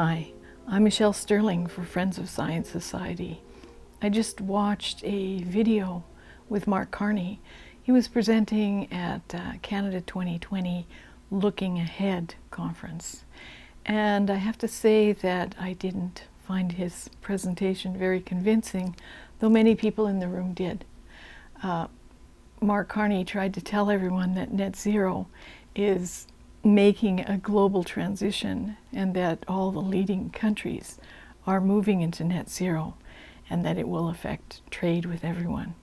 Hi, I'm Michelle Sterling for Friends of Science Society. I just watched a video with Mark Carney. He was presenting at Canada 2020 Looking Ahead conference. And I have to say that I didn't find his presentation very convincing, though many people in the room did. Mark Carney tried to tell everyone that NetZero is making a global transition and that all the leading countries are moving into net zero and that it will affect trade with everyone.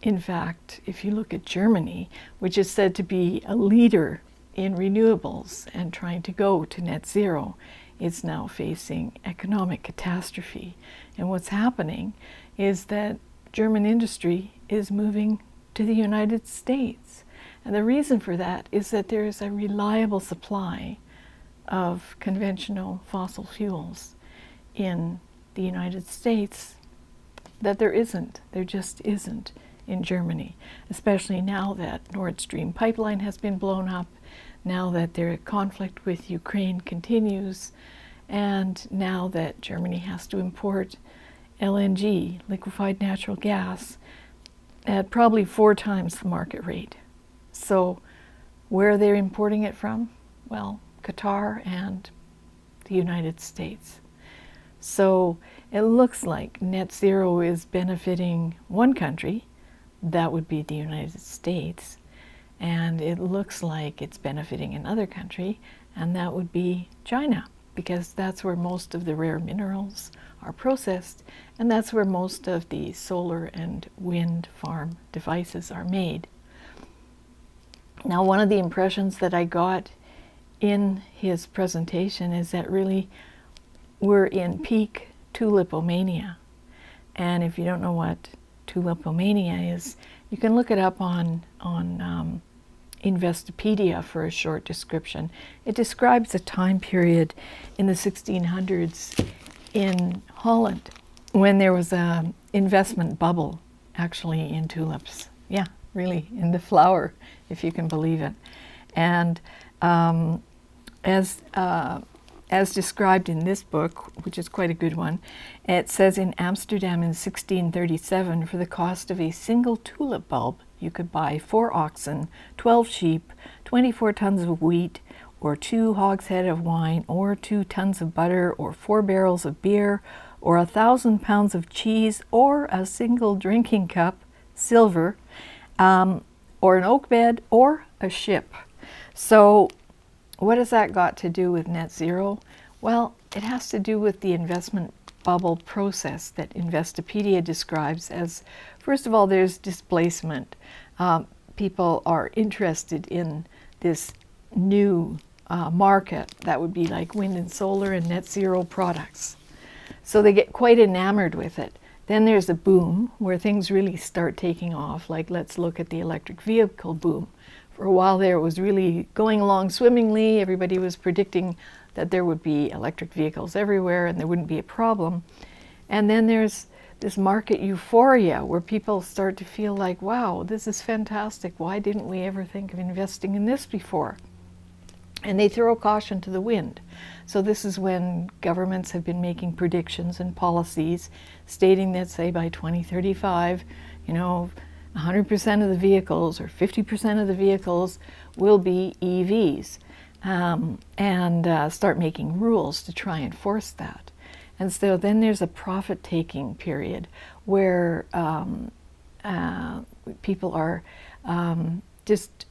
In fact, if you look at Germany, which is said to be a leader in renewables and trying to go to net zero, it's now facing economic catastrophe. And what's happening is that German industry is moving to the United States. And the reason for that is that there is a reliable supply of conventional fossil fuels in the United States that there just isn't in Germany, especially now that Nord Stream pipeline has been blown up, now that their conflict with Ukraine continues, and now that Germany has to import LNG, liquefied natural gas, at probably 4 times the market rate. So where are they importing it from? Well, Qatar and the United States. So it looks like net zero is benefiting one country, that would be the United States, and it looks like it's benefiting another country, and that would be China, because that's where most of the rare minerals are processed, and that's where most of the solar and wind farm devices are made. Now, one of the impressions that I got in his presentation is that really we're in peak TulipOMania. And if you don't know what TulipOMania is, you can look it up on Investopedia for a short description. It describes a time period in the 1600s in Holland when there was an investment bubble actually in tulips. Yeah, really, in the flower, if you can believe it. And as described in this book, which is quite a good one, it says in Amsterdam in 1637, for the cost of a single tulip bulb, you could buy 4 oxen, 12 sheep, 24 tons of wheat, or 2 hogshead of wine, or 2 tons of butter, or 4 barrels of beer, or 1,000 pounds of cheese, or a single drinking cup, silver, or an oak bed, or a ship. So what has that got to do with net zero? Well, it has to do with the investment bubble process that Investopedia describes as, first of all, there's displacement. People are interested in this new market that would be like wind and solar and net zero products. So they get quite enamored with it. Then there's a boom where things really start taking off, like let's look at the electric vehicle boom. For a while there it was really going along swimmingly. Everybody was predicting that there would be electric vehicles everywhere and there wouldn't be a problem. And then there's this market euphoria where people start to feel like, wow, this is fantastic. Why didn't we ever think of investing in this before? And they throw caution to the wind. So this is when governments have been making predictions and policies stating that, say, by 2035, 100% of the vehicles or 50% of the vehicles will be EVs, and start making rules to try and force that. And so then there's a profit-taking period where people are just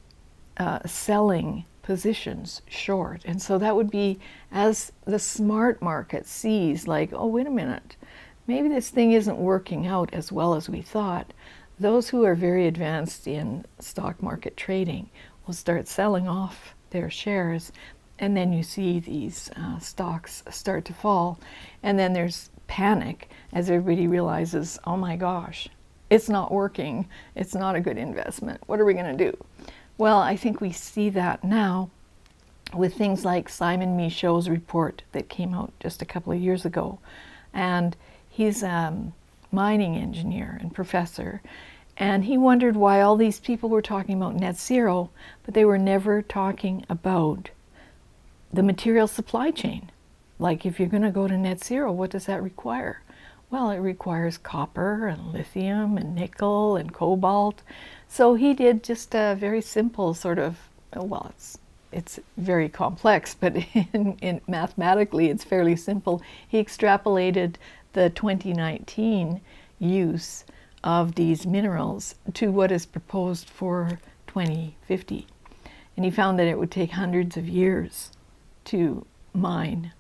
selling positions short. And so that would be as the smart market sees, like, oh, wait a minute, maybe this thing isn't working out as well as we thought. Those who are very advanced in stock market trading will start selling off their shares, and then you see these stocks start to fall. And then there's panic as everybody realizes, oh my gosh, it's not working, it's not a good investment, what are we going to do? Well, I think we see that now with things like Simon Michaud's report that came out just a couple of years ago. And he's a mining engineer and professor, and he wondered why all these people were talking about net zero, but they were never talking about the material supply chain. like if you're going to go to net zero, what does that require? Well, it requires copper and lithium and nickel and cobalt. So he did just a very simple sort of, well, it's very complex, but in mathematically it's fairly simple. He extrapolated the 2019 use of these minerals to what is proposed for 2050. And he found that it would take hundreds of years to mine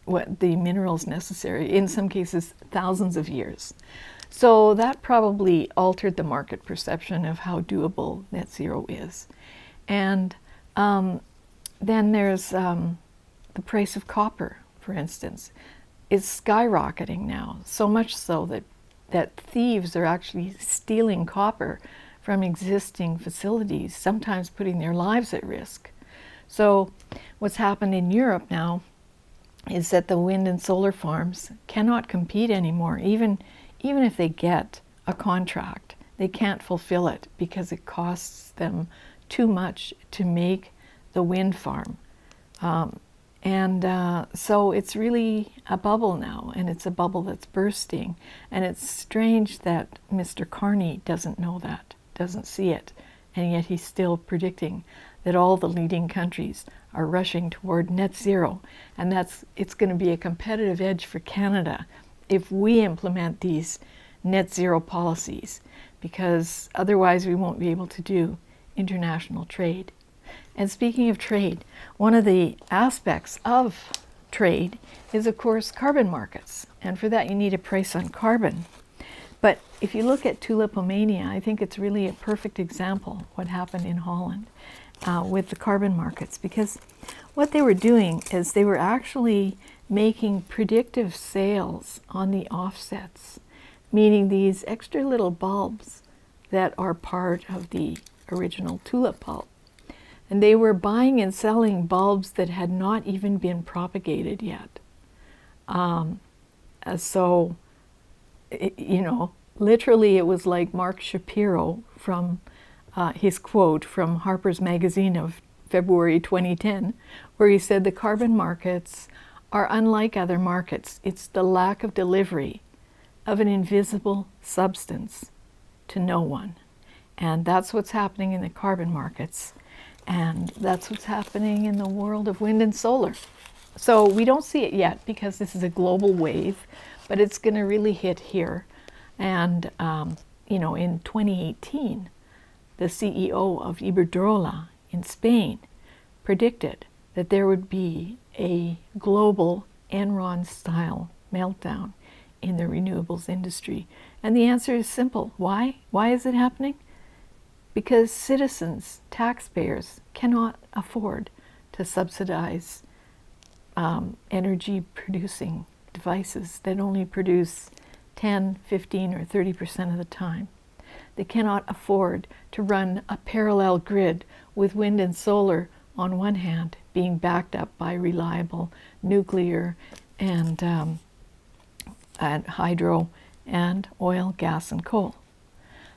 what the minerals necessary, in some cases thousands of years. So that probably altered the market perception of how doable net zero is. And then there's the price of copper, for instance, is skyrocketing now, so much so that thieves are actually stealing copper from existing facilities, sometimes putting their lives at risk. So what's happened in Europe now is that the wind and solar farms cannot compete anymore. Even if they get a contract, they can't fulfill it because it costs them too much to make the wind farm. So it's really a bubble now, and it's a bubble that's bursting. And it's strange that Mr. Carney doesn't know that, doesn't see it, and yet he's still predicting that all the leading countries are rushing toward net zero, and it's going to be a competitive edge for Canada if we implement these net zero policies, because otherwise we won't be able to do international trade. And speaking of trade, one of the aspects of trade is, of course, carbon markets, and for that you need a price on carbon. But if you look at TulipOMania, I think it's really a perfect example what happened in Holland with the carbon markets, because what they were doing is they were actually making predictive sales on the offsets, meaning these extra little bulbs that are part of the original tulip bulb. And they were buying and selling bulbs that had not even been propagated yet. So, literally it was like Mark Shapiro from his quote from Harper's Magazine of February 2010, where he said the carbon markets are unlike other markets. It's the lack of delivery of an invisible substance to no one. And that's what's happening in the carbon markets. And that's what's happening in the world of wind and solar. So we don't see it yet because this is a global wave, but it's going to really hit here. And, in 2018, the CEO of Iberdrola in Spain predicted that there would be a global Enron-style meltdown in the renewables industry. And the answer is simple. Why? Why is it happening? Because citizens, taxpayers, cannot afford to subsidize energy-producing devices that only produce 10, 15, or 30% of the time. They cannot afford to run a parallel grid with wind and solar on one hand being backed up by reliable nuclear and hydro and oil, gas, and coal.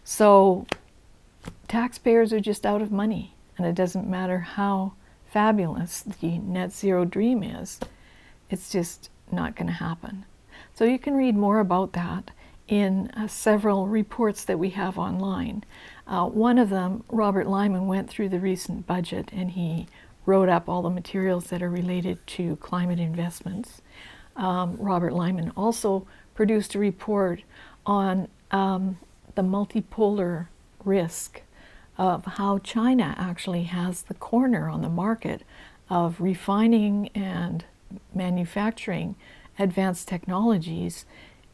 So taxpayers are just out of money, and it doesn't matter how fabulous the net zero dream is, it's just not going to happen. So you can read more about that in several reports that we have online. One of them, Robert Lyman, went through the recent budget and he wrote up all the materials that are related to climate investments. Robert Lyman also produced a report on the multipolar risk of how China actually has the corner on the market of refining and manufacturing advanced technologies,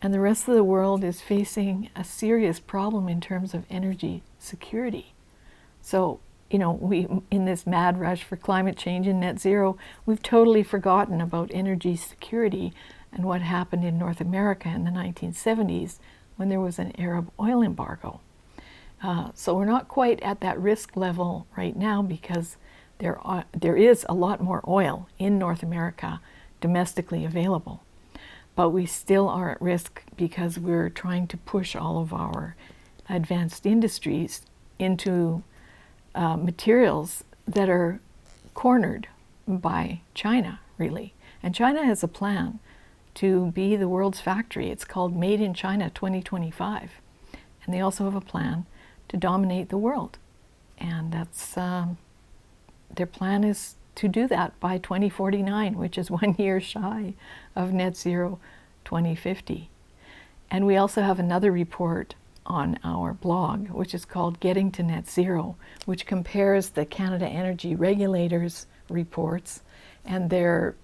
and the rest of the world is facing a serious problem in terms of energy security. So, we, in this mad rush for climate change and net zero, we've totally forgotten about energy security and what happened in North America in the 1970s when there was an Arab oil embargo. So we're not quite at that risk level right now because there is a lot more oil in North America domestically available. But we still are at risk because we're trying to push all of our advanced industries into materials that are cornered by China, really. And China has a plan to be the world's factory. It's called Made in China 2025. And they also have a plan to dominate the world. And that's their plan is to do that by 2049, which is 1 year shy of net zero 2050. And we also have another report on our blog, which is called Getting to Net Zero, which compares the Canada Energy Regulators reports and their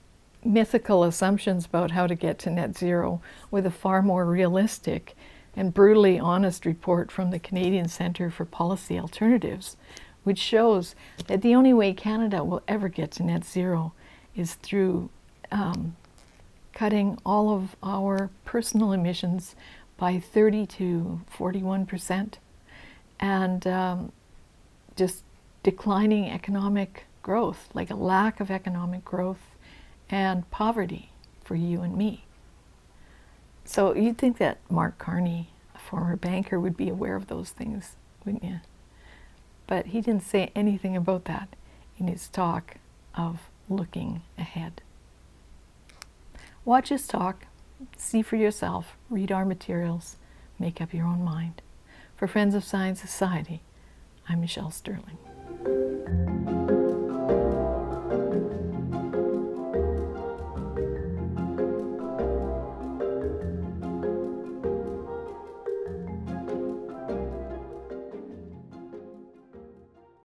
mythical assumptions about how to get to net zero with a far more realistic and brutally honest report from the Canadian Centre for Policy Alternatives, which shows that the only way Canada will ever get to net zero is through cutting all of our personal emissions by 30 to 41%, and just declining economic growth, like a lack of economic growth and poverty for you and me. So you'd think that Mark Carney, a former banker, would be aware of those things, wouldn't you? But he didn't say anything about that in his talk of looking ahead. Watch his talk, see for yourself, read our materials, make up your own mind. For Friends of Science Society, I'm Michelle Sterling.